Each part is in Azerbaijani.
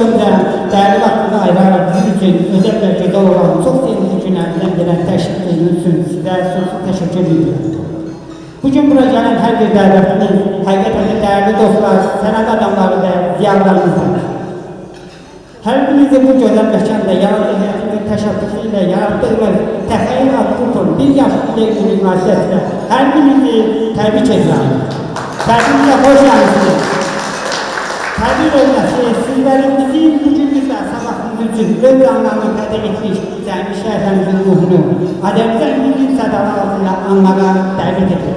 önce değerli vaktinde ayırarak bizim için özel derecede olan çok sevgili günlerden gelen teşvikleriniz için size sonsuz teşekkür ediyorum. Bugün buraya gelen her bir davetimiz, hakikaten değerli dostlar, sanat adamları ve ziyalarımızdır. Her birinizi bu güzel mekanda yarattığı hayatımızın teşebbüsüyle yarattığımız Təxəyyül adlı bir yaşlı ilgili münasibətilə her birinizi tebrik ediyorum. Təbrik hoş geldiniz. Təbrik olması sizlerin bizim bugünümüz ve sabahımız için öz anlamını fədə etmiş Cəmi şəhərimizin ruhunu Adəmizə milli sadalar altında anmağa dəvət edilir.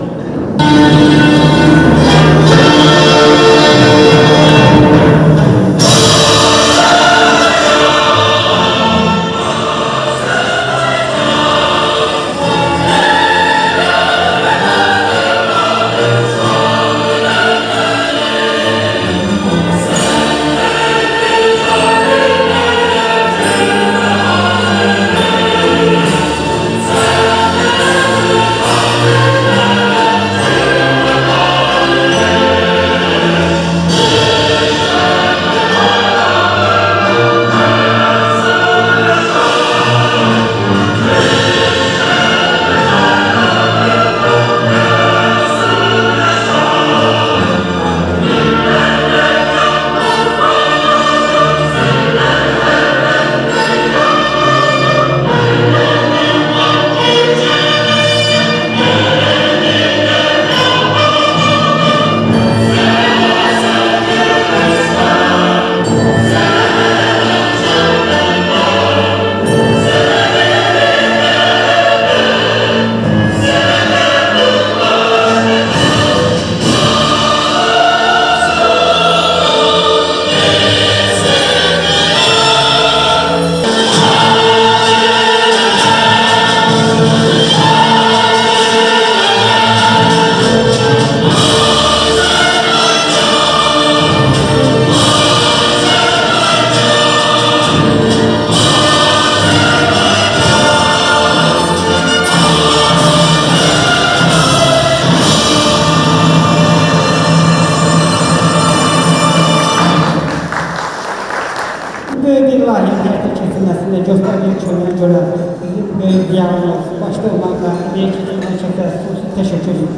Hayata kesilmesinde gösterdiği çözüme göre bizim büyük diyalogumuz başta olmakla belirttiğim herkese sonsuz teşekkür ediyorum.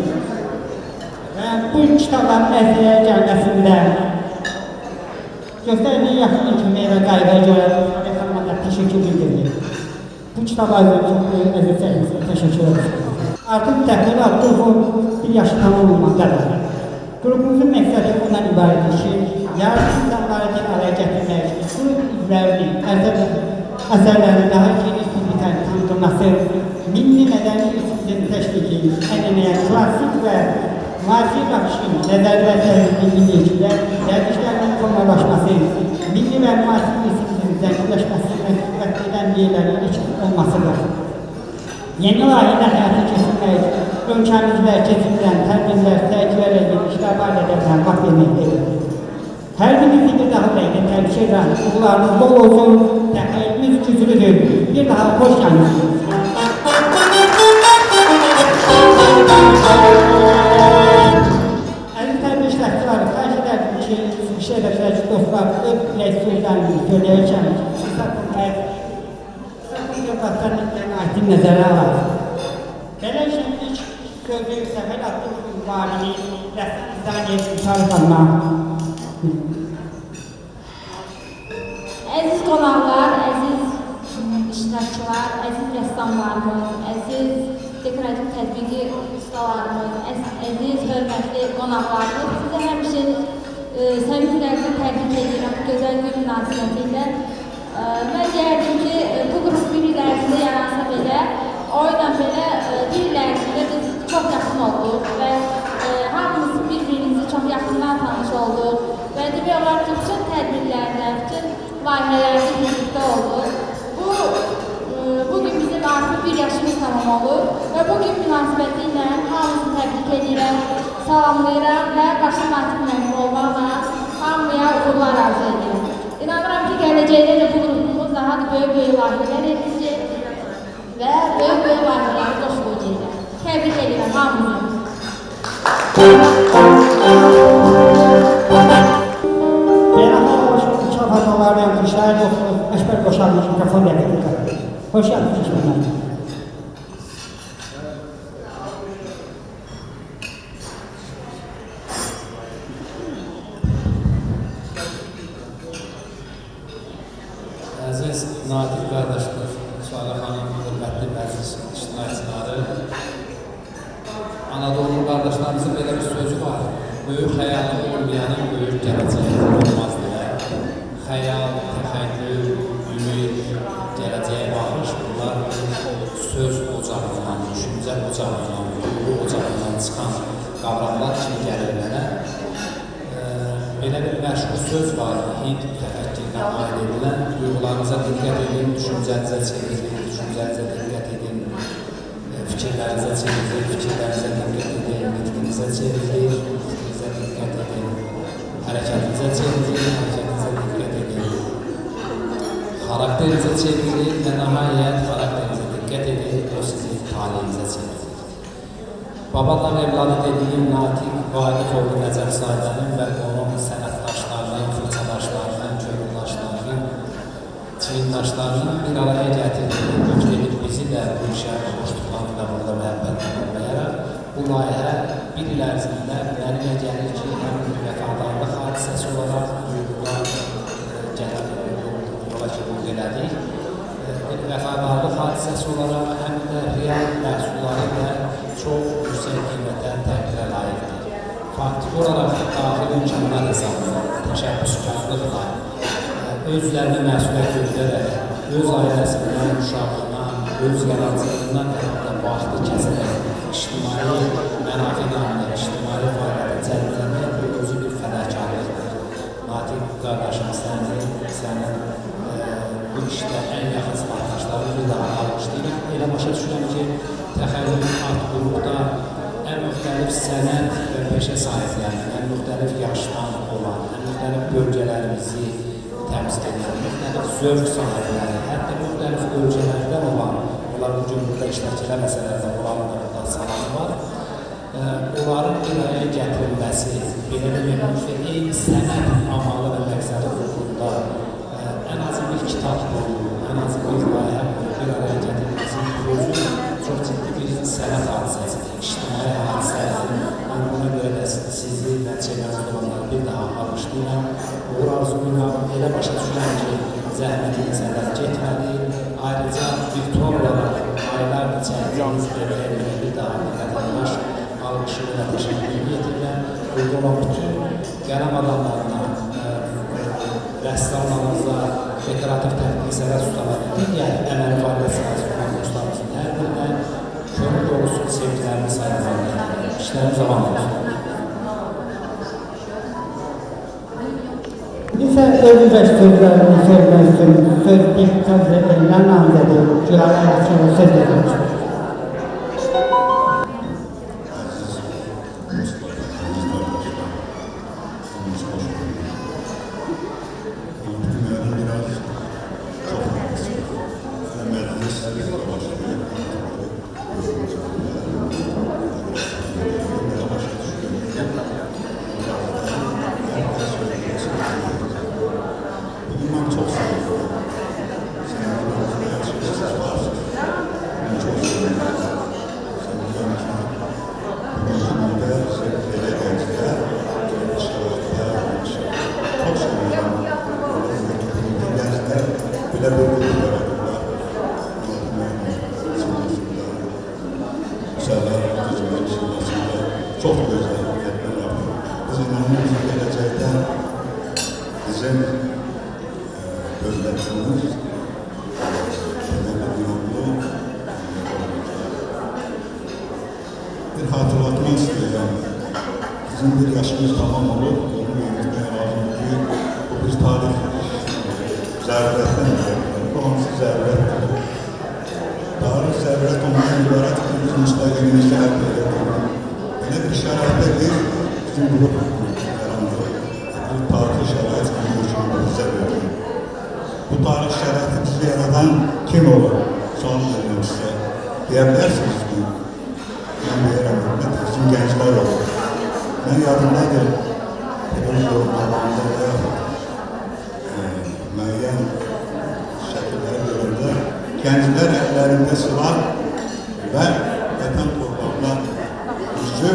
Ve bu kitapların əsərə gəlməsində gösterdiği yaxın hükümeye ve qaydaya göre Xanıma teşekkür ediyorum. Bu kitaba çok büyük əzizlərimizə teşekkür ediyorum. Artık Təxəyyül adlı bir yaşı tamam olmaktadır. Grubumuzun məqsədi ondan ibarətdir ki, yarın insanları bir araya gətirmək, qrup izlərini, əsərlərini daha geniş publikaya tanıtılması, milli mədəni isimlerin təşviki, ənənəyə, klasik və müasir baxışın, nəzəriyyətlərin milliyicilə, gəldiklərinin formalaşması, milli və müasir isimlerin zənginləşməsini məqsəd edən yerlərin için olmasıdır. Yeni layihədə həyata keçirmək, ölkəmizdə keçirilən tədbirlər, sərgilərlə işlər barədə vaxt verməkdədir. Hər birisi bir daha bəydə təbrik edirəm. Uğurlarınız bol olsun, təxəyyülümüz güclüdür. Bir daha hoş gəldiniz. Əziz tərbiyə işlətçiləri, xahiş edərdim ki, şəhərdə dostlar, öz bilək sözlərimi söyləyəcəm. Sakın artıq nəzərə alaq. Belə ilk sözü Təxəyyül adlı mübarəni rəsm İzaniyyət Şarif Hanıma. Əziz qonaqlar, əziz iştirakçılar, əziz rəssamlarımız, əziz dekorativ tədbiqi ustalarımız, əziz hörmətli qonaqlarımız, sizə həmişə səmimilərlə təbrik edirəm bu gözəl gün münasibətilə. Mən deyərdim ki, bu qrup bir il ərzində yaransa belə, o ilə belə bir il ərzində biz çox yaxın olduq və hamımız bir-birimizi çox yaxından tanış olduq və demək olar ki, bütün tədbirlərdə, bütün layihələrdə birlikdə olduq. Bugün bizim artıq bir yaşımız tamam olur və bugün münasibəti ilə hamımızı təbrik edirəm, salamlayıram və başım artıq mənim olmaqla hamıya uğurlar arzu edirəm. İnanıram ki, gələcəkdə də bu qrupumuz daha da böyük layihələr edəcək və böyük layihələri qoşulacaq. Təbrik edirəm hamımızı. Beynəlxalq mükafatları şahlı mikrofon verdik. Hoş geldiniz seçmenler. Əziz Natiq qardaşlar, Sualə xanım, hörmətli məclis iştirakçıları, Anadolu qardaşlarımızın belə bir sözü var. Böyük xəyalı olmayanın böyük gələcəyi olmaz deyə. Xəyal, təxəyyül, ümid, gələcəyə baxış, bunlar söz ocağından, düşüncə ocağından, duyğu ocağından çıxan qavramlar kimi gəlir mənə. Belə bir məşhur söz var, Hind təfəkkürünə aid edilən, duyğularınıza diqqət edin, düşüncənizə çevirin, düşüncənizə diqqət edin, fikirlərinizə çevirin, fikirlərinizə diqqət edin, nitqinizə çevirin, nitqinizə diqqət edin, hərəkətinizə çevirin, hərəkətinizə diqqət edin, xarakterinizə çevirin və nəhayət xarakterinizə diqqət edin, o sizi taliyinizə çevirin. Babadan evladı dediyim Natiq Vaqif Nəcəfzadənin və onun sənətdaşlarının, fırçadaşlarının, köründaşlarının, çilindaşlarının bir araya gətirdiyi, götürülüb bizi də bu işə qoşduqlarında burada məhəbbətləməyərək bu layihə bir il ərzində mənimlə gəlir ki, həm bir vəfadarlıq hadisəsi olaraq duyğular yola qəbul elədik. Bir vəfadarlıq hadisəsi olaraq həm də real məhsulları və çox yüksək qiymətə təqdirə layiqdir. Faktik olaraq daxili imkanlar hesabına, təşəbbüskarlıqla, özlərini məsuliyyət götürərək, öz ailəsindən, uşağından, öz yaradıcılığından hətta vaxtı kəsərək, ictimai mənafi namına, ictimai faydalı cəlbələmək özü bir fədakarlıqdır. Natiq qardaşım, sənin bu işdə ən yaxın sınaqdaşlarını bir daha almışlayırıq. Elə başa düşürəm ki, təxəyyül art qrupda ən müxtəlif sənət və peşə sahiblərini, ən müxtəlif yaşdan olan, ən müxtəlif bölgələrimizi təmsil edən, müxtəlif zövq sahibləri, hətta müxtəlif ölkələrdən olan, onlar bugün burada iştirak məsələlərdə olanlarında sanat var. Onların bir araya gətirilməsi, belə deməyəm ki, eyni sənət amalı və məqsədi uğrunda ən azı bir kitab boyu, ən azı bir layihə boyu bir araya gətirilməsinin özü çox ciddi bir sənət hadisəsidir, ictimai hadisədir. Mən buna görə də sizi və çevrəniz olanları bir daha almışlayıram. Uğur arzumuyla elə başa düşürəm ki, zəhmətin səbəb getmədi. Ayrıca virtual olaraq aylardır çəkdiyiniz bölgələrlə bir daha vətəndaş alqışını və təşəkkürünü yetirəm. Burada olan bütün qələm adamlarına, rəssamlarımıza, dekorativ tədqiq sənət ustalarına, digər əməli fəaliyyət sənəti olan dostlarımızın hər birinə könül dolusu sevgilərimi sayılmalıdır. İşlərim zaman olsun. Bizə özünüzə sözlərini söyləmək üçün söz bir sözlə elinən namzədir. Gülayı Əlçinə söz verir. Çok güzel hizmetler yapıyor. Biz inanıyoruz ki gelecekte bizim devletimiz bir hatırlatma istiyorum. Bizim bir yaşımız tamam olur. Onu yönetmeye lazım ki bu bir tarih zerretten bu hamsi zerrettir. Tarih zerret ondan ibaret ki bizim müstakilimizi hep öyle bir şereftedir. Bizim grup yarandı. Bu tarih şeref bize veriyor. Bu tarih şerefi bizi yaradan kim olur? Son veriyorum size. Diyebilirsiniz ki ben diyelim bizim gençler olur. Ben yardımdadır. Hepimiz yorumlarında müeyyen şekilde gənclər əllərində silah və vətən torpaqlar gücü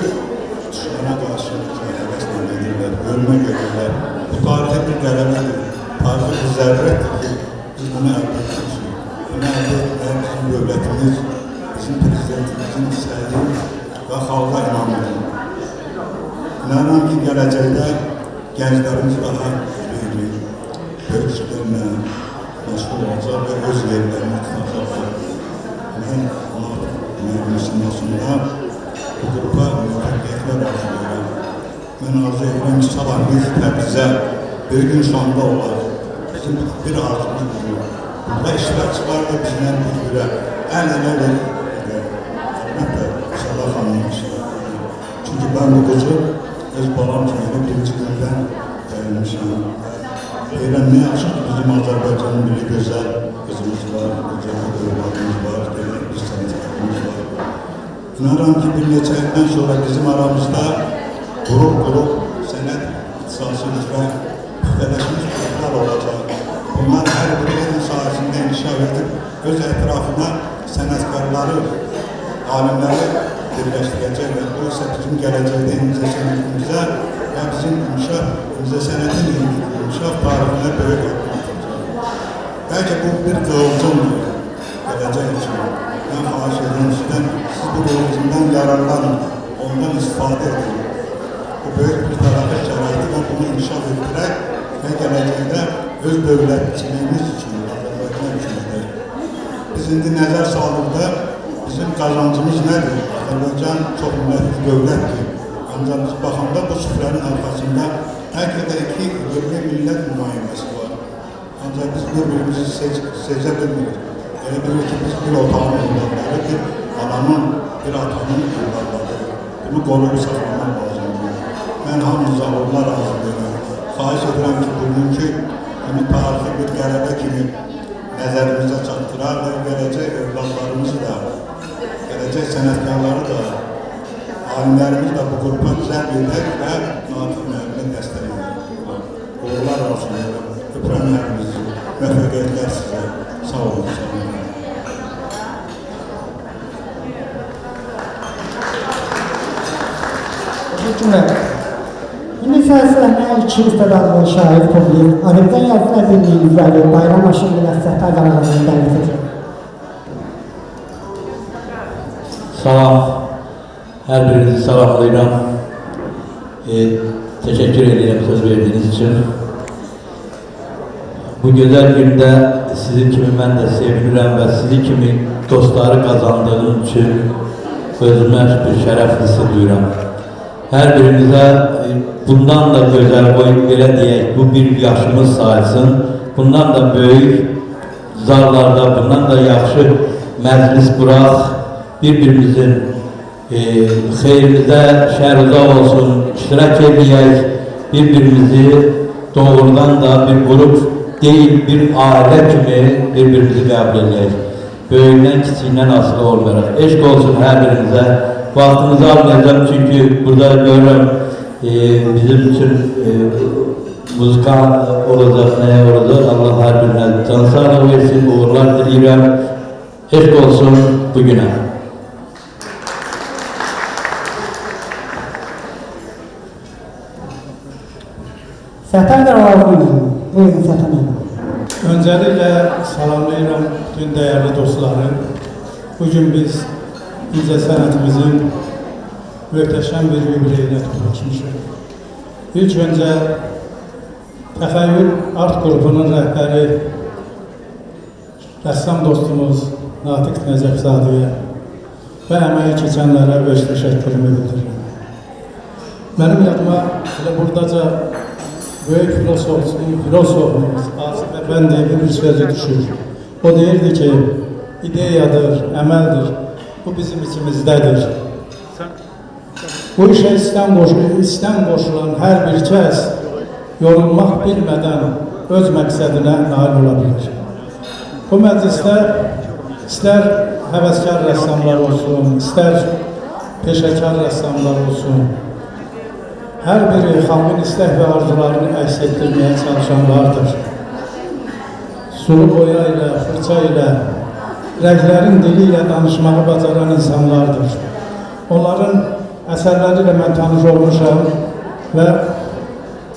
düşmana qarşı həvəslə edirlər, ölmə görürlər. Bu tarixi bir qələbədir, tarixi bir zərrətdir ki, biz bunu əldə etmişik. Bunu əldə etməyə bizim dövlətimiz, bizim prezidentimizin səyi və xalqa inanmıdır. İnanıram ki, gələcəkdə gənclərimiz daha böyük işlərlə məşğul olacaq və öz yerlərini tutacaqlar. Mən müslümasında bu qrupa müvəffəqiyyətlər arzulayıram. Mən arzu edirəm ki, sabah biz Təbrizə bir gün şanda olar. Bizim bir arzumuz budur. Burada iştirakçılar da bizdən bir-birə əl-ələ verir. Əlbəttə, Səlah xanımın iştirakçıdır. Çünki mən bu qızı öz balam kimi birinci gündən gəlmişəm. Deyirəm, nə yaxşı ki, bizim Azərbaycanın milli gözəl qızımız var, gözəl övladımız var, bir sənətkarımız var. İnanıram ki, bir neçə ildən sonra bizim aramızda qrup sənət ixtisası üzrə püxtələşmiş qruplar olacaq. Bunlar hər biri elm sahəsində inkişaf edib, öz ətrafına sənətkarları, alimləri birləşdirəcək və bu isə bizim gələcəkdə imza sənətimizə və bizim imza sənətin inkişaf tarixinə böyük addım atacaq. Bəlkə bu bir qığılcımdır gələcək üçün. Mən xahiş edirəm sizdən, siz bu qığılcımdan yararlanın, ondan istifadə edin. Bu böyük bir tərəfə şəraiti və bunu inkişaf etdirək və gələcəkdə öz dövlətçiliyimiz üçün, Azərbaycan üçün edək. Biz indi nəzər saldıqda bizim qazancımız nədir? Azərbaycan çox millətli dövlətdir. Ancaq biz baxanda bu süfrənin arxasında həqiqətən iki millət nümayəndəsi var. Ancaq biz bir-birimizi seçə bilmirik. Elə bilir ki, biz bir otağın evladları, bir ananın, bir atanın evladları. Bunu qoruyub saxlamaq lazımdır. Mən hamınıza onlar arzulayıram. Xahiş edirəm ki, bugünkü kimi tarixi bir qələbə kimi nəzərimizə çatdırar və gələcək övladlarımızı da, gələcək sənətkarları da, alimlərimiz də bu qrupa cəlb edək və Natiq müəllimə dəstək edir. Uğurlar arzulayıram. Öpürəm hərinizi. Müvəffəqiyyətlər sizə. Sağ olun. Sağ olun. Teşekkürler. Şimdi sırasında iki istedadlı şair publik, Arif'ten yazılı edildiğinizleri bayram aşırıyla Səhtar qanalına dəvət edəcəm. Salam, hər birinizi salamlayıram. Teşekkür ederim söz verdiğiniz için. Bu güzel günde sizin kimi mən də sevinirəm və sizin kimi dostları kazandığım için özümə bir şərəf hissediyorum. Hər birinizə bundan da gözəl qoyub belə deyək, bu bir yaşımız sayılsın. Bundan da böyük zarlarda, bundan da yaxşı məclis quraq, bir-birimizin xeyrimizə, şərimizə olsun, iştirak edək, bir-birimizi doğrudan da bir qrup deyil, bir ailə kimi bir-birimizi qəbul edək. Böyükdən, kiçiyindən asılı olmayaraq. Eşq olsun hər birinizə. Vaxtınızı almayacağım çünkü burada görürüm bizim için muzika olacak, ne olacak. Allah her birine can sağlığı versin, uğurlar diliyorum. Eşk olsun bugüne. Səhtar qanalına buyurun Səhtar qanalına. Öncelikle salamlayıram bütün değerli dostları. Bugün biz İncə sənətimizin möhtəşəm bir yubileyinə toplaşmışıq. İlk öncə Təxəyyül Art qrupunun rəhbəri rəssam dostumuz Natiq Nəcəfzadəyə və əməyi keçənlərə öz təşəkkürümü bildirirəm. Mənim yadıma elə buradaca böyük filosofumuz Asif Əfəndiyevi bir sözü düşür. O deyirdi ki, ideyadır, əməldir. Bu bizim içimizdədir. Bu işə istəm qoşulan hər bir kəs yorulmaq bilmədən öz məqsədinə nail ola bilir. Bu məclisdə istər həvəskar rəssamlar olsun, istər peşəkar rəssamlar olsun, hər biri xalqın istək və arzularını əks etdirməyə çalışanlardır. Sulu boya ilə, fırça ilə rənglərin dili ilə danışmağı bacaran insanlardır. Onların əsərləri ilə mən tanış olmuşam və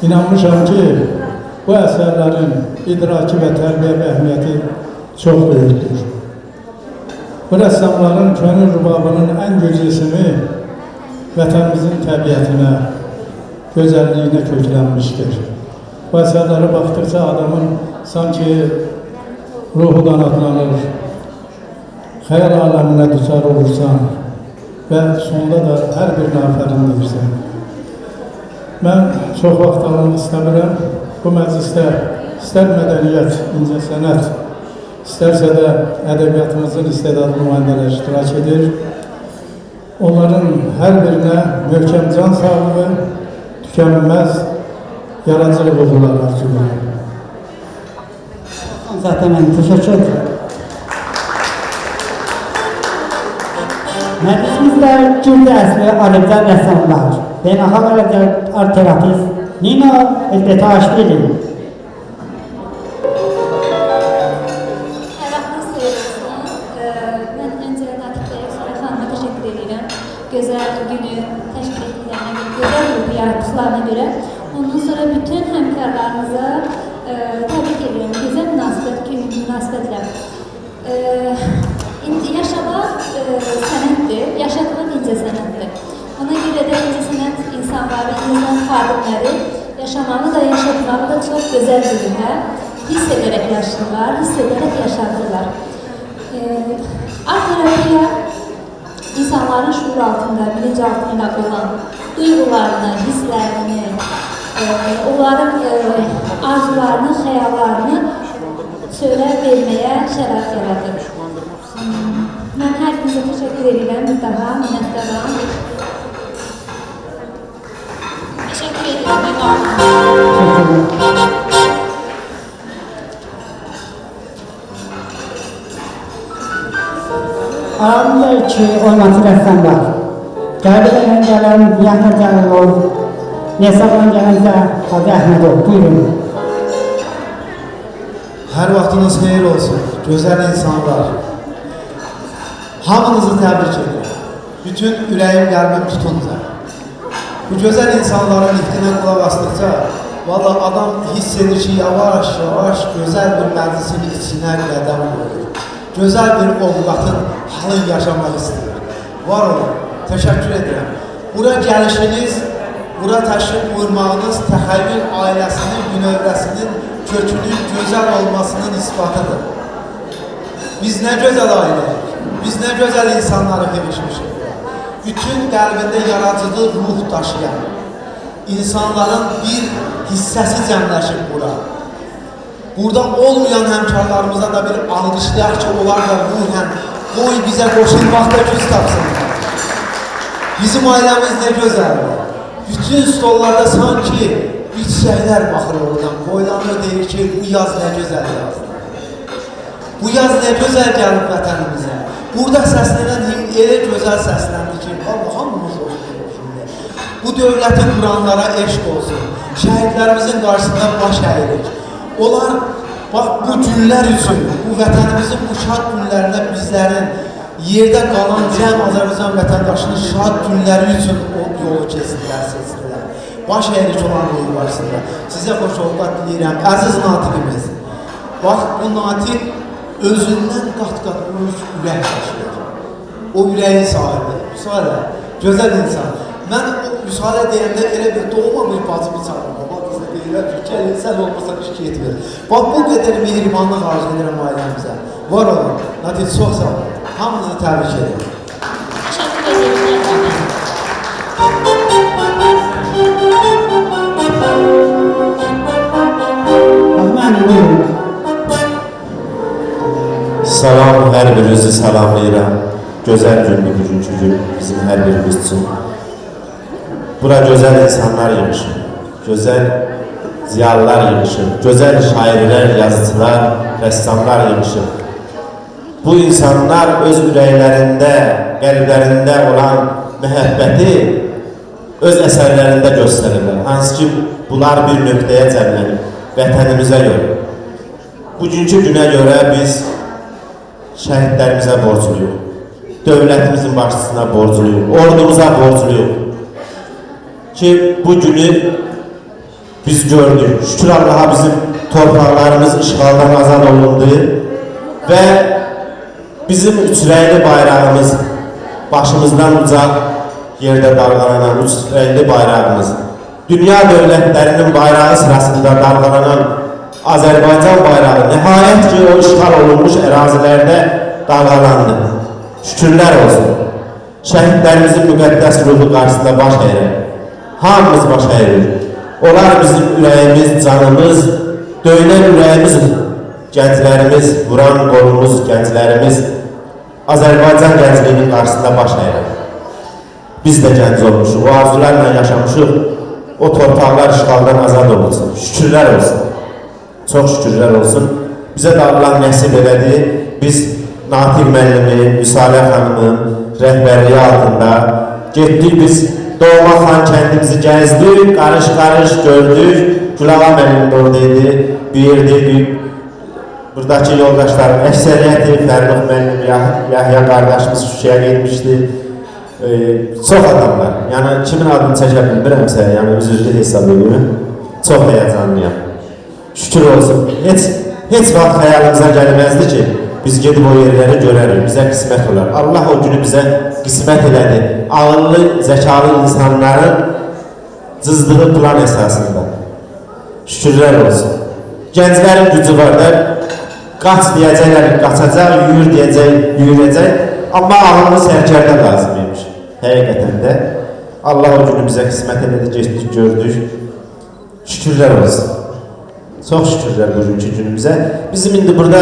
inanmışam ki, bu əsərlərin idraki və tərbiyəvi əhəmiyyəti çox böyükdür. Bu rəssamların könül rübabının ən güclüsünü vətənimizin təbiətinə, gözəlliyinə köklənmişdir. Bu əsərlərə baxdıqca adamın sanki ruhu qanadlanır, xəyal aləminə düçar olursan və sonunda da hər birini afərin deyirsən. Mən çox vaxt almaq istəmirəm. Bu məclisdə istər mədəniyyət, incəsənət, istərsə də ədəbiyyatımızın istedadlı nümayəndələri iştirak edir. Onların hər birinə möhkəm can sağlığı, tükənməz yaradıcılıq uğurlar arzulayıram. Zaten ben teşekkür ederim. Meclisimizde Türkçe əsli Azərbaycan rəssamlar, beynəlxalq art terapist Nino Özbetaşvili. Hər vaxtınız xeyir olsun. Mən öncə Natiq bəyə, sonra xanıma təşəkkür edirəm. Gözəl günü təşkil etdiklərinə görə, gözəl ruhu yaratdıqlarına görə. Ondan sonra bütün həmkarlarımıza təbrik edirəm. Gözəl münasibətlə. Yaşamaq sənətdir, yaşatmaq incəsənətdir. Ona görə də incəsənət insanları, insan xadimləri yaşamağı da, yaşatmağı da çox gözəl bölümə hiss edərək yaşayırlar, hiss edərək yaşadırlar. Art terapiya insanların şuur altında, bilinc altında olan duyğularını, hisslərini, onların arzularını, xəyallarını söylə verməyə şərait yaradır. Mən hər birinizə təşəkkür edirəm, bir daha minnətdaram. Təşəkkür edirəm, mən Aramızda iki oynatıcı rəssam var. Qərbələrin gələn Yaxna Cəlilov, Nesabdan gələnsə Hacı Əhmədov. Buyurun. Hər vaxtınız xeyir olsun, gözəl insanlar. Hamınızı təbrik edirəm. Bütün ürəyim, qəlbim tutunca. Bu gözəl insanların nitqinə qulaq asdıqca, valla adam hiss edir ki, yavaş-yavaş gözəl bir məclisin içinə qədəm qoyur. Gözəl bir ovqatın halın yaşamaq istəyir. Var olun, təşəkkür edirəm. Bura gəlişiniz, bura təşrif buyurmağınız təxəyyül ailəsinin, günövrəsinin kökünün gözəl olmasının isbatıdır. Biz nə gözəl ailəyik, biz nə gözəl insanları sevişmişik. Bütün qəlbində yaradıcı ruh daşıyan, insanların bir hissəsi cəmləşib bura. Burada olmayan həmkarlarımıza da bir alqışlayaq ki, onlar da ruhən qoy bizə qoşulmaqda güc tapsınlar. Bizim ailəmiz nə gözəldir. Bütün stollarda sanki bir çiçəklər baxır oradan, boylanır deyir ki, bu yaz nə gözəl yazdır. Bu yaz nə gözəl gəlib vətənimizə. Burada səslənən elə gözəl səsləndi ki, Allah hamımız olsun. Bu dövləti quranlara eşq olsun. Şəhidlərimizin qarşısında baş əyirik. Onlar, bax, bu günlər üçün, bu vətənimizin bu şad günlərində bizlərin yerdə qalan cəm Azərbaycan vətəndaşının şad günləri üçün o yolu keçdilər, seçdilər. Baş əyirik olan yolu qarşısında. Sizə xoş ovqat diləyirəm, əziz natiqimiz. Bax, bu natiq özündən qat-qat böyük ürək taşıyır. O ürəyin sahibi, Müsalə, gözəl insan. Mən o Müsalə deyəndə elə bir doğma bir bacımı çağırdım. Bax, bizə deyirlər ki, gəlin, sən olmasa iş getmir. Bax, bu qədər mehribanlıq arzu edirəm ailəmizə. Var olun, Natiq, çox sağ olun. Hamınızı təbrik edirəm. təşəkkür edirəm. Azmənim, buyurun. Salam, hər birinizi salamlayıram. Gözəl gündür bugünkü gün bizim hər birimiz üçün. Bura gözəl insanlar yığışır, gözəl ziyalılar yığışır, gözəl şairlər, yazıcılar, rəssamlar yığışır. Bu insanlar öz ürəklərində, qəlblərində olan məhəbbəti öz əsərlərində göstərirlər. Hansı ki, bunlar bir nöqtəyə cəmlənib, vətənimizə görə. Bugünkü günə görə biz şəhidlərimizə borcluyuq. Dövlətimizin başçısına borcluyuq. Ordumuza borcluyuq. Ki bu günü biz gördük. Şükür Allah'a bizim torpaqlarımız işğaldan azad olundu və bizim üçrəyli bayrağımız, başımızdan ucaq yerdə dalğalanan üçrəyli bayrağımız, dünya dövlətlərinin bayrağı sırasında dalğalanan Azərbaycan bayrağı nəhayət ki o işğal olunmuş ərazilərdə dalğalandı. Şükürlər olsun. Şəhidlərimizin müqəddəs ruhu qarşısında baş əyirək. Hamımız baş əyirik. Onlar bizim ürəyimiz, canımız, döyünən ürəyimiz, gənclərimiz, vuran qolumuz, gənclərimiz Azərbaycan gəncliyinin qarşısında baş əyirək. Biz də gənc olmuşuq, o arzularla yaşamışıq, o torpaqlar işğaldan azad olunsun. Şükürlər olsun. Çox şükürlər olsun. Bizə də Allah nəsib elədi. Biz Natiq müəllimi, Müsalə xanımın rəhbərliyi altında getdik, biz Doğma Xan kəndimizi gəzdik, qarış-qarış gördük. Gülağa müəllim də oradaydı, bir buradakı yoldaşlarım, əksəriyyəti, Fərruh müəllim, Yahya qardaşımız Şuşaya getmişdi. Çox adamlar, yəni kimin adını çəkə bilmirəmsə, yəni üzrlü hesab edirəm. Çox həyəcanlıyam. Şükür olsun. Heç vaxt xəyalımıza gəlməzdi ki, biz gedib o yerləri görərik, bizə qismət olar. Allah o günü bizə qismət elədi. Ağıllı, zəkalı insanların cızdığı plan əsasında. Şükürlər olsun. Gənclərin gücü var da, qaç deyəcəklər, qaçacaq, yuyur deyəcək, yuyuracaq. Amma ağıllı sərkərdə lazım imiş. Həqiqətən də Allah o günü bizə qismət elədi, getdik, gördük. Şükürlər olsun. Çox şükürlər bugünkü günümüzə. Bizim indi burada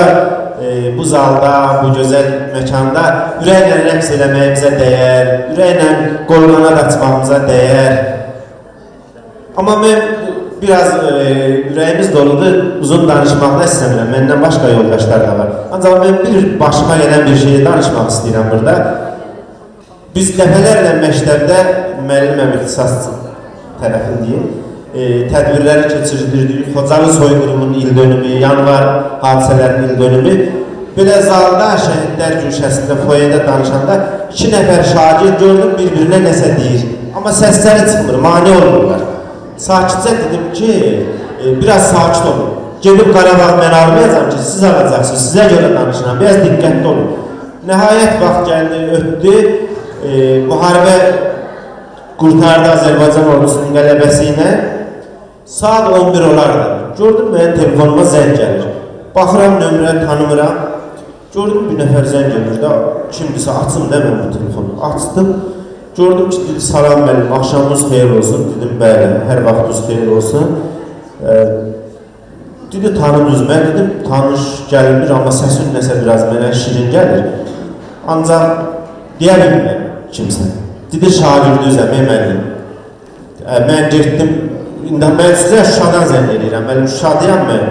bu zalda, bu gözəl məkanda ürəklə rəqs eləməyimizə dəyər, ürəklə qolqanad açmağımıza dəyər. Amma mən biraz ürəyimiz doludur, uzun danışmaqda istəmirəm, məndən başqa yoldaşlar da var. Ancaq mən başıma gələn bir şeyi danışmaq istəyirəm burada. Biz dəfələrlə məktəbdə müəlliməm ixtisas tərəfindəyim. Tədbirləri keçirdirdik, Xocalı soyqırımının il dönümü, yanvar hadisələrinin il dönümü. Belə zalda, şəhidlər güşəsində, foyədə danışanda 2 nəfər şagird gördüm, bir-birinə nəsə deyir. Amma səsləri çıxmır, mane olurlar. Sakitcə dedim ki, biraz sakit olun. Gelib Qarabağ mən almayacam ki, siz alacaqsınız, sizə görə danışıram, biraz diqqətli olun. Nəhayət vaxt gəldi, ötdü, müharibə qurtardı Azərbaycan ordusunun qələbəsi ilə. Saat 11 olardı. Gördüm, mənim telefonuma zəng gəlir. Baxıram, nömrə tanımıram. Gördüm, bir nəfər zəng gəlir də, kimdirsə açım da mən bu telefonu. Açdım. Gördüm ki, dedi, salam müəllim, axşamınız xeyir olsun. Dedim, bəli, hər vaxtınız xeyir olsun. Dedi, tanıdınız mən, dedim, tanış gəlmir, amma səsin nəsə biraz mənə şirin gəlir. Ancaq deyə bilmirəm kimsə. Dedi, şagirdinizəm, müəllim. Mən getdim, mən sizə Şuşadan zəng edirəm, mən Şuşadayam mən.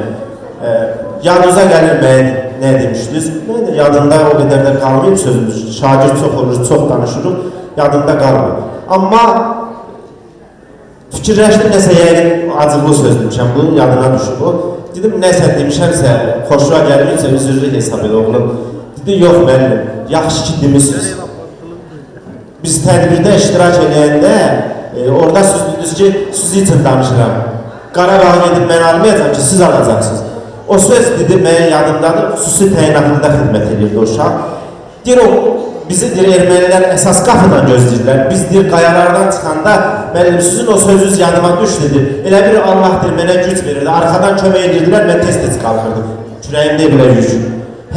Yanınıza gəlir mən nə demişdiniz? Mən də yadında o qədər də qalmayıb sözümüz. Şagird çox olur, çox danışırıq, yadında qalmıyor. Amma fikirləşdim, nəsə yəqin acıqlı söz demişəm, bunun yadına düşüb o. Dedim, nəsə demişəmsə, xoşuna gəlməyəcə, üzürlü hesab edə oğlum. Dedi, yox müəllim, yaxşı ki demişsiniz. Biz tədbirdə iştirak edəndə, orada siz dediniz ki, siz için danışıram. Qarabağı gedib mən almayacam ki, siz alacaqsınız. O söz dedi, mənim yadımdadır, xüsusi təyinatında xidmət edirdi o uşaq. Deyir, bizi ermənilər əsas qapıdan gözləyirlər. Biz qayalardan çıxanda, müəllim, sizin o sözünüz yanıma düş dedi. Elə bir Allah mənə güc verirdi, arxadan kömək edirdilər, mən tez-tez qalxırdım. Kürəyimdə belə yük.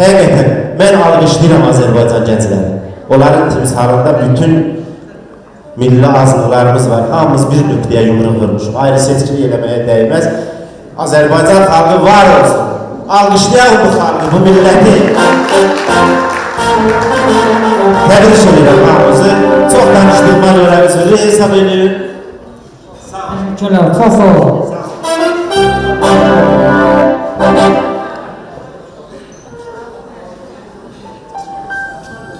Həqiqətən, mən alqışlayıram Azərbaycan gəncləri. Onların timsalında bütün milli azlıqlarımız var. Hamımız bir nöqtəyə yumruq vurmuşuq. Ayrı seçkili eləməyə dəyməz. Azərbaycan xalqı var olsun. Alqışlayaq bu xalqı, bu milləti. Təbrik edirəm hamımızı. Çox danışdığıma görə üzrlü hesab edir. Teşekkürler, çok sağ olun.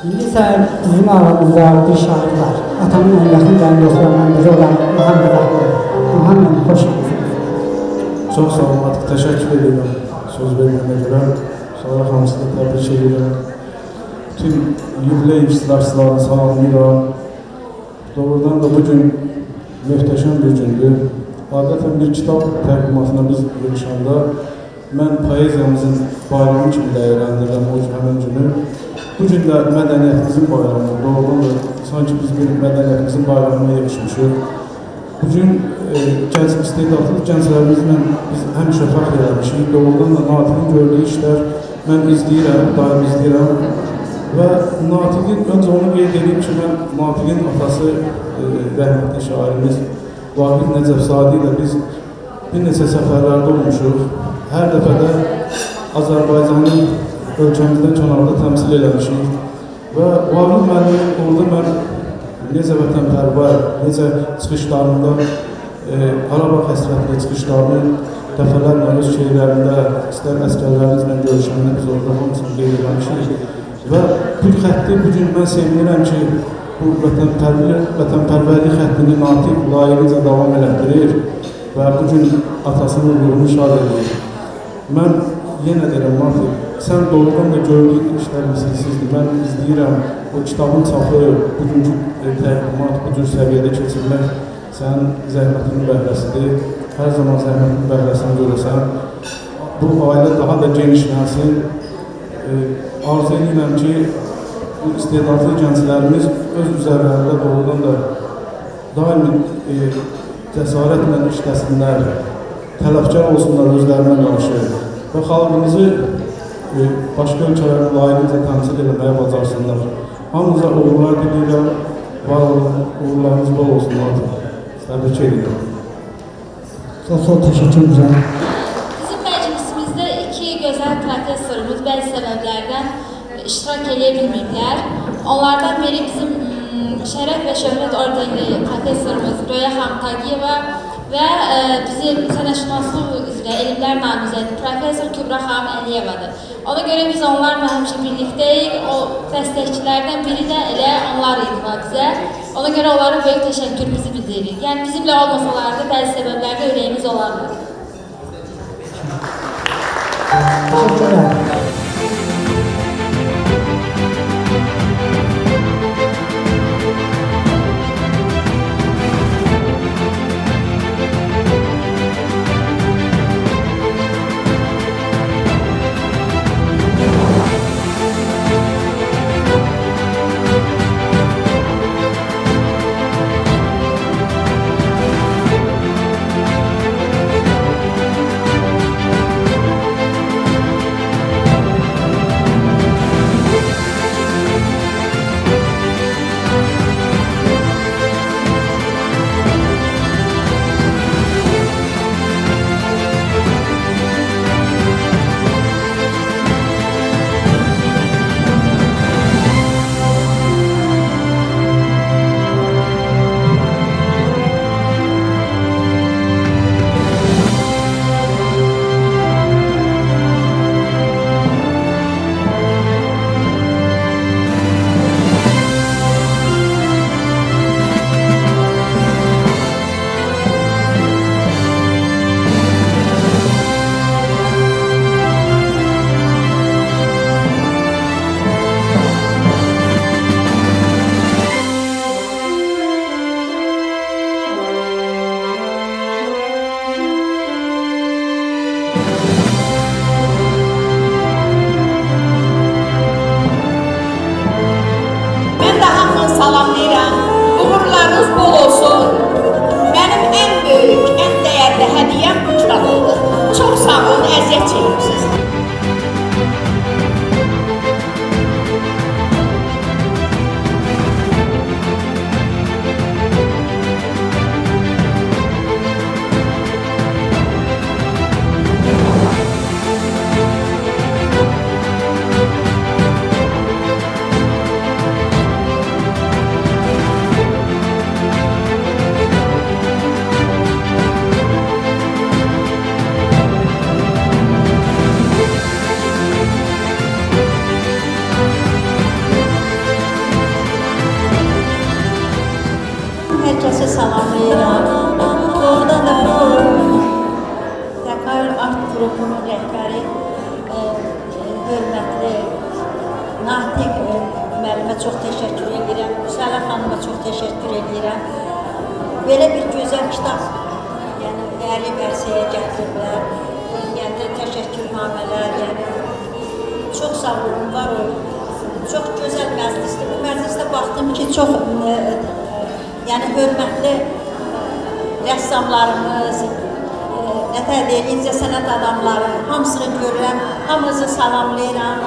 İndi isə bizim aramızda bir şahid var. Atamın en yakın gələn dostlarından biri olan Muhammed Ahmed. Muhammed, hoş geldiniz. Çox sağ olun, artıq təşəkkür edirəm söz verməyinə görə. Sonra hamısını təbrik edirəm. bütün yubiley iştirakçılarını salamlayıram. Doğrudan da bugün möhtəşəm bir gündür. Adətən bir kitab təqdimatına biz yığışanda mən poeziyamızın bayramı kimi dəyərləndirirəm o həmin günü. Bugün də mədəniyyətimizin bayramı, doğrudan da sanki biz bir mədəniyyətimizin bayramına yığışmışıq. Bugün gənc istedadlı gənclərimizlə biz həmişə fəxr eləmişik. Doğrudan da Natiqin gördüyü işlər mən izləyirəm, daim izləyirəm. Və Natiqin, öncə onu qeyd edeyim ki, mən Natiqin atası rəhmətli şairimiz Vaqif Nəcəfzadi ilə biz bir neçə səfərlərdə olmuşuq. Hər dəfə də Azərbaycanı ölkəmizdən kənarda təmsil eləmişik. Və Vaqif müəllimin orada mən necə vətənpərvər, necə çıxışlarında, Qarabağ həsrətli çıxışlarını dəfələrlə öz şeirlərində, istər əskərlərimizlə görüşəndə biz orada hamısını qeyd eləmişik. Və bu xətti bugün mən sevinirəm ki, bu vətənpərvərlik xəttini Natiq layiqicə davam elətdirir və bugün atasının ruhunu şad edir. Mən yenə deyirəm Natiq, sən doğrudan da gördüyün işlər misilsizdir. Mən izləyirəm, o kitabın çapı, bugünkü təqdimat, bu cür səviyyədə keçirmək sənin zəhmətinin bəhrəsidir. Hər zaman zəhmətinin bəhrəsini görəsən. Bu ailə daha da genişlənsin. Arzu edirəm ki, bu istedadlı gənclərimiz öz üzərlərində doğrudan da daimi cəsarətlə işləsinlər, tələbkar olsunlar özlərinə qarşı və xalqımızı başqa ölkələrdə layiqlicə təmsil etməyə bacarsınlar. Hamınıza uğurlar diləyirəm, var olun, uğurlarınız bol olsunlar. Təbrik edirəm. Çox təşəkkür edirəm. Bizim məclisimizdə iki gözəl professorumuz bəzi səbəblərdən iştirak edə bilmirlər. Onlardan biri bizim Şərəf və Şöhrət ordenli professorumuz Röya xanım Tağıyeva və bizim sənətşünaslıq üzrə elmlər namizədi professor Kübra xanım Əliyevadır. Ona görə biz onlarla həmişə birlikdəyik. O dəstəkçilərdən biri də elə onlar idi bizə. Ona görə onlara böyük təşəkkürümüzü bildiririk. Yəni bizimlə olmasalar da bəzi səbəblərdə ürəyimiz olardı. Teşekkürler. çox təşəkkür edirəm. Müsəllə xanıma çox təşəkkür edirəm. Belə bir gözəl kitab, yəni əli ərsəyə gətiriblər. Yəni təşəkkürnamələr, yəni çox sağ olun, var olun. Çox gözəl məclisdir. Bu məclisdə baxdım ki, çox yəni hörmətli rəssamlarımız, nətər deyək, incəsənət adamları, hamısını görürəm, hamınızı salamlayıram,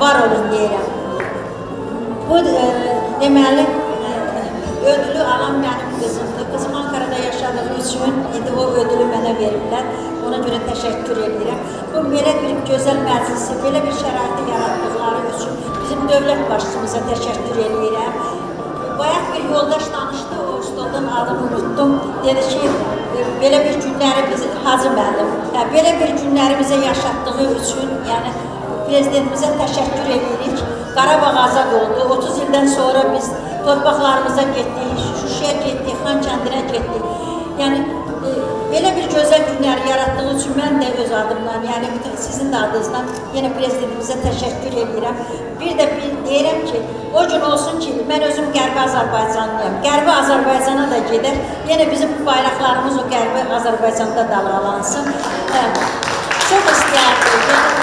var olun deyirəm. Bu deməli, ödülü alan mənim qızımdır. Qızım Ankara'da yaşadığı üçün indi o ödülü mənə veriblər. Ona görə təşəkkür edirəm. Bu belə bir gözəl məclisi, belə bir şəraiti yaratdıqları üçün bizim dövlət başçımıza təşəkkür edirəm. Bayaq bir yoldaş danışdı, o stoldan adını unuttum. Dedi ki, belə bir günləri bizi, Hacı müəllim, belə bir günləri bizə yaşatdığı üçün, yəni prezidentimizə təşəkkür edirik. Qarabağ azad oldu. 30 ildən sonra biz torpaqlarımıza getdik, Şuşaya getdik, Xankəndinə getdik. Yəni, belə bir gözəl günləri yaratdığı üçün mən də öz adımdan, yəni sizin də adınızdan yenə prezidentimizə təşəkkür edirəm. Bir də deyirəm ki, o gün olsun ki, mən özüm Qərbi Azərbaycanlıyam. Qərbi Azərbaycana da gedər, yenə bizim bayraqlarımız o Qərbi Azərbaycanda dalğalansın. Çox istəyərdim.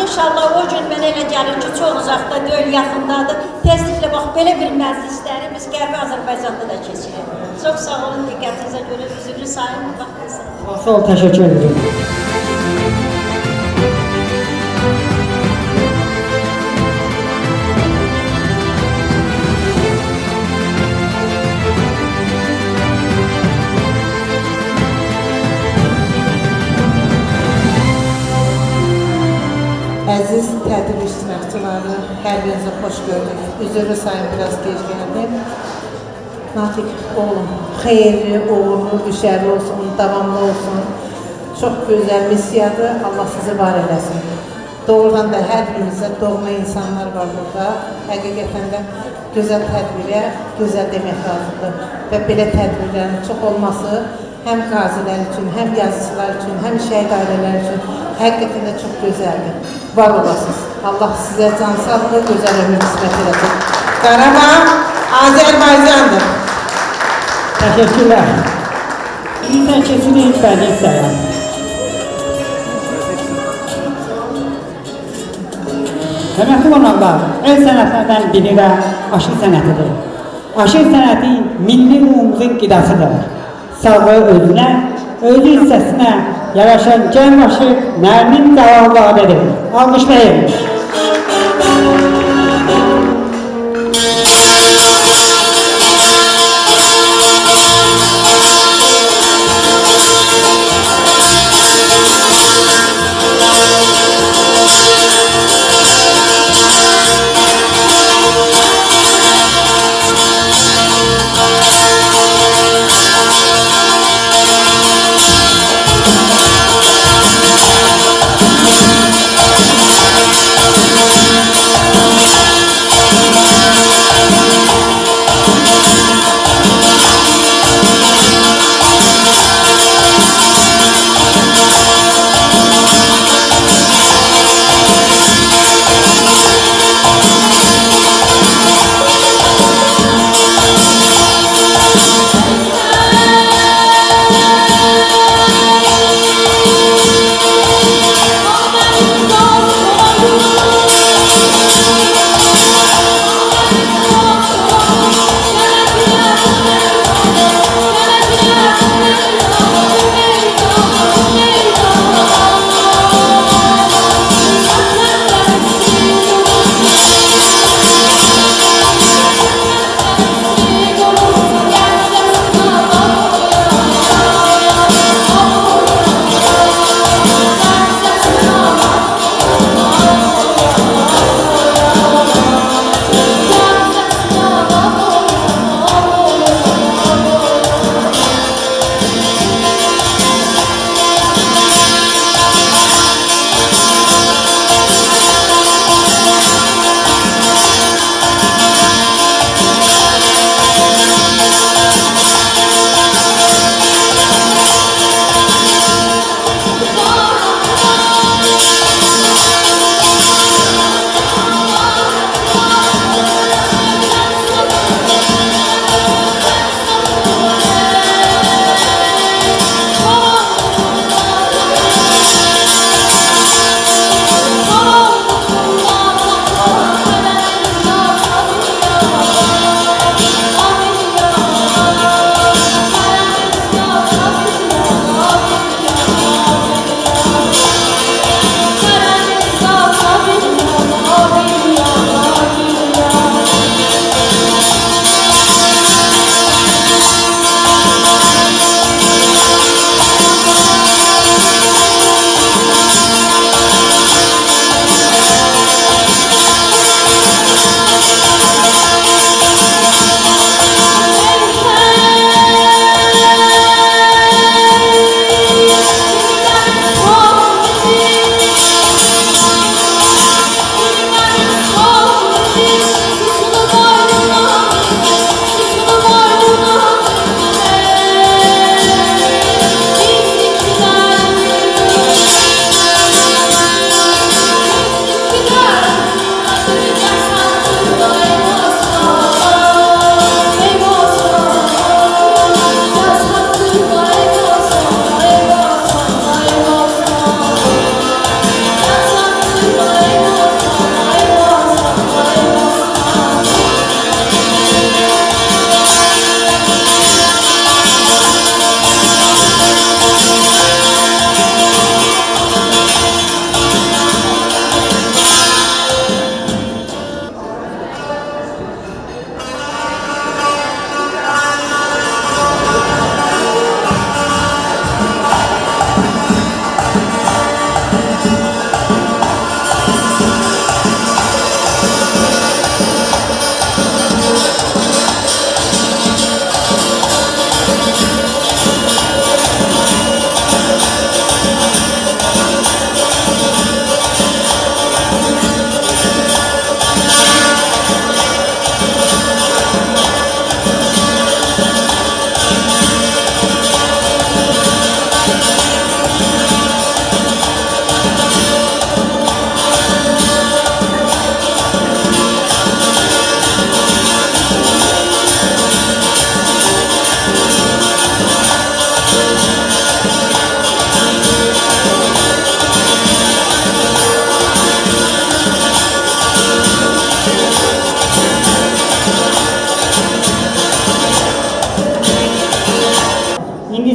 İnşallah o gün mənə elə gəlir ki, çox uzaqda deyil, yaxındadır. Tezliklə bax, belə bir məclisləri biz Qərbi Azərbaycanda da keçirik. Çox sağ olun, diqqətinizə görə üzrlü sayın, baxınızı. Sağ ol, təşəkkür ederim. Əziz tədbir iştirakçıları, hər birinizə xoş gördük. Üzrlü sayın, biraz gec gəldim. Natiq oğlum, xeyirli, uğurlu, düşərli olsun, davamlı olsun. Çox gözəl missiyadır, Allah sizi var eləsin. Doğrudan da hər birimizdə doğma insanlar var burada. Həqiqətən də gözəl tədbirə, gözəl demək lazımdır. Və belə tədbirlərin çox olması həm qazilər üçün, həm yazıçılar üçün, həm şəhid ailələr üçün həqiqətən də çox gözəldir. Var olasınız. Allah sizə can sağlığı, gözəl ömür qismət eləsin. Qarabağ Azərbaycandır. Təşəkkürlər. İnsan keçini bəli istəyəm. Hörmətli qonaqlar, el sənətlərdən biri də aşıq sənətidir. Aşıq sənəti milli ruhumuzun qidasıdır. Sağlığı özünə, özü hissəsinə yaraşan gənc aşıq Nərmin Cavabzadedir. Alqışlayın.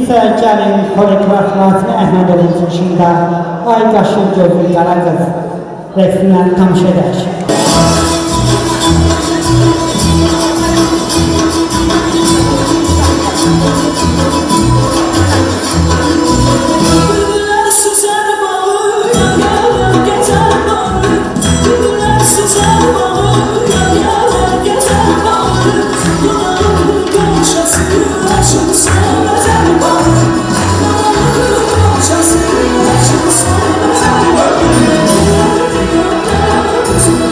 İndi isə gəlin koreograf Latin Əhmədovun çıxışında Ay Qaşır Gözlü Qara Qız rəqsindən tamaşa edək. Just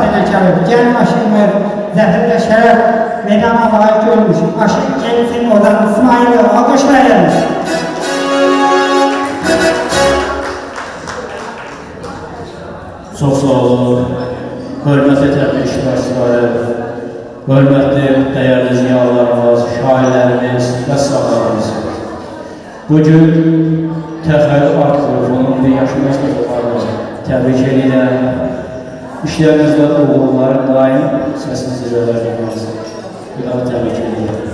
sənətkarıdır. Gəlin Aşıqmır, zəfər və şərəf meydana layiq görmüş. Aşıq Gəlsin Ozan İsmail'i alqışlayın. Çox sağ olun. Hörmətli tədbir iştirakçıları, hörmətli dəyərli ziyalarımız, şairlərimiz və sahalarımız. Bugün Təxəyyül Art Qrupunun bir yaşımız qrupularını təbrik edirəm. İşlərinizdə uğurların daim səsinizi verəcəyiniz. Bir daha təbrik edirəm.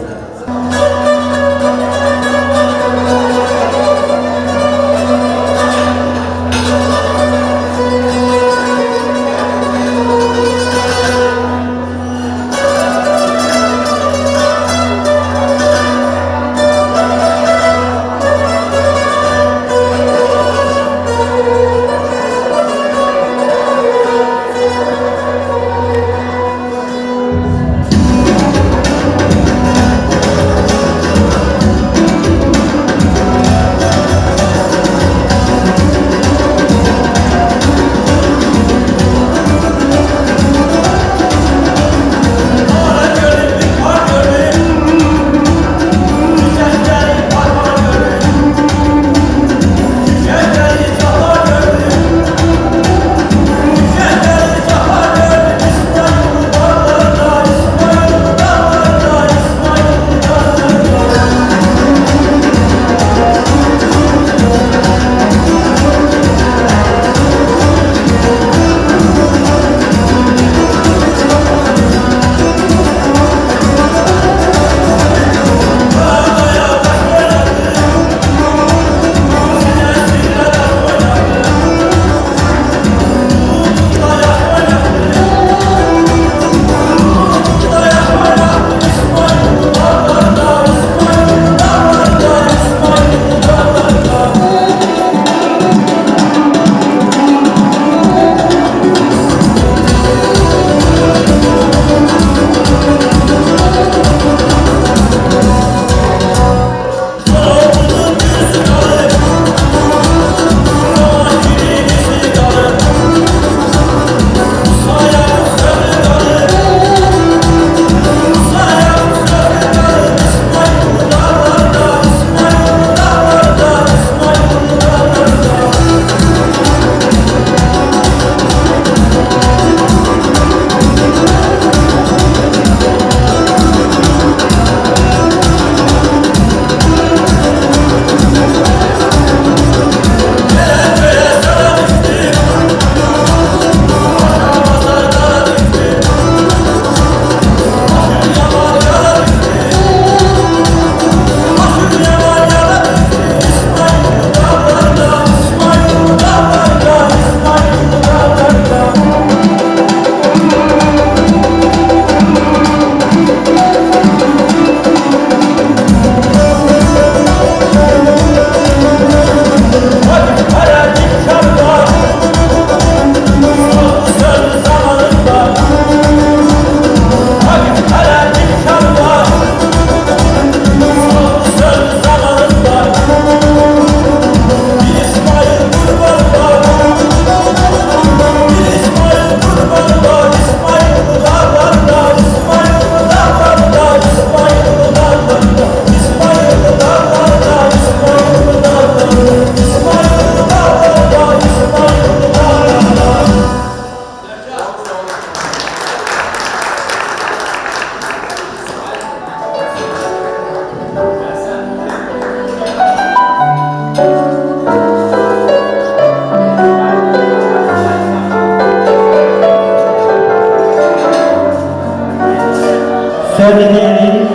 Söylediğinin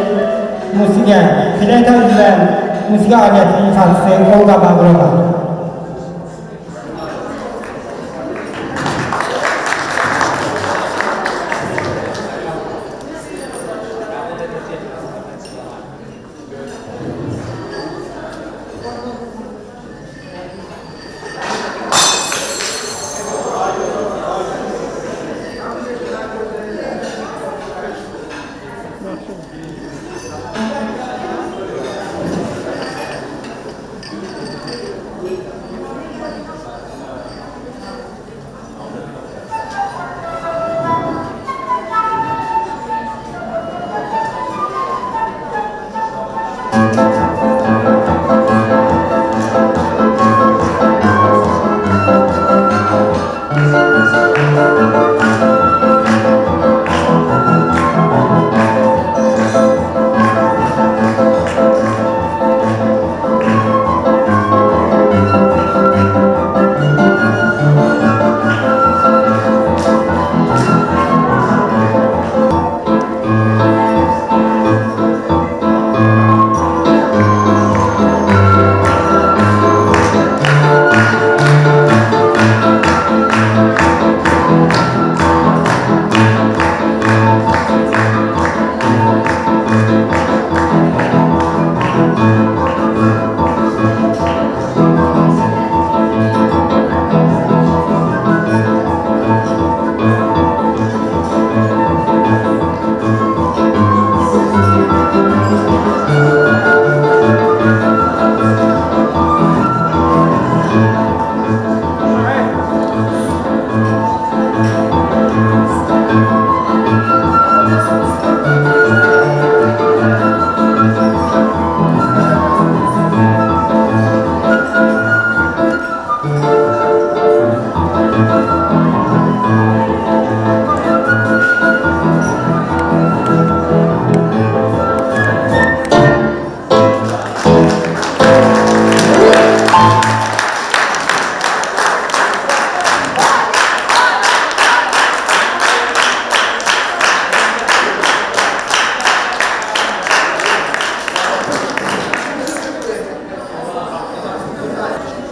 musike, fleyta üzeren musike aletinin ifadısı Olga Babrova.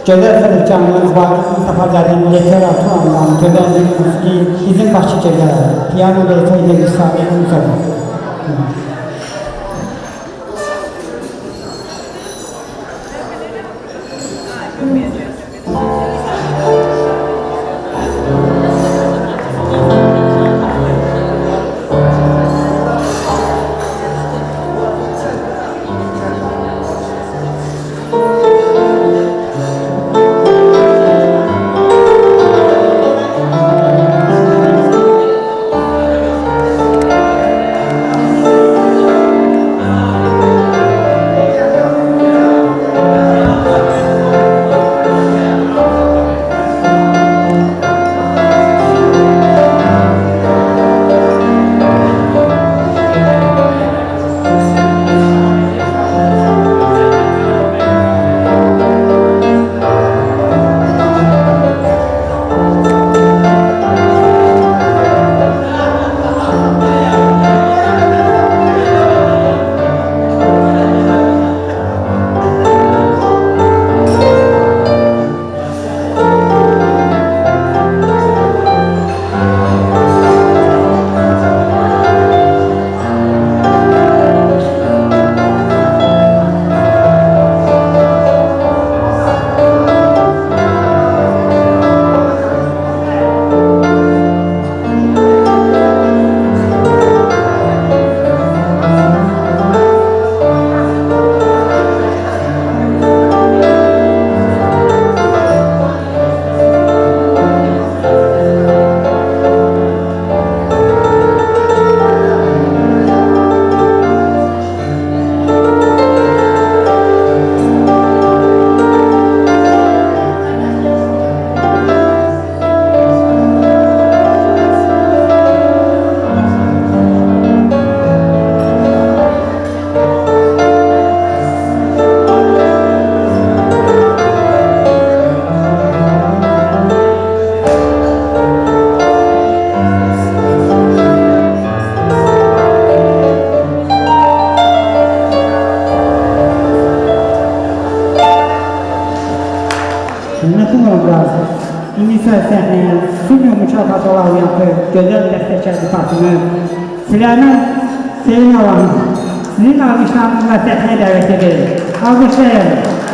Gözəl sənətkarımız Vaqif Mustafa Qədim, Rektor Artuan'dan, gözəl bir musiki, bizim Bakı gecələri, piyano ve söyle müsaade edin. Hürmetim obraz, İnisel səhnəyə Sümyo mükafatı laureatı gözəl dəstəkar Fatıma Süleyman Seyin Allah'ın sizin alkışlarınızla səhnəyə dəvət edir. Alkışlayalım.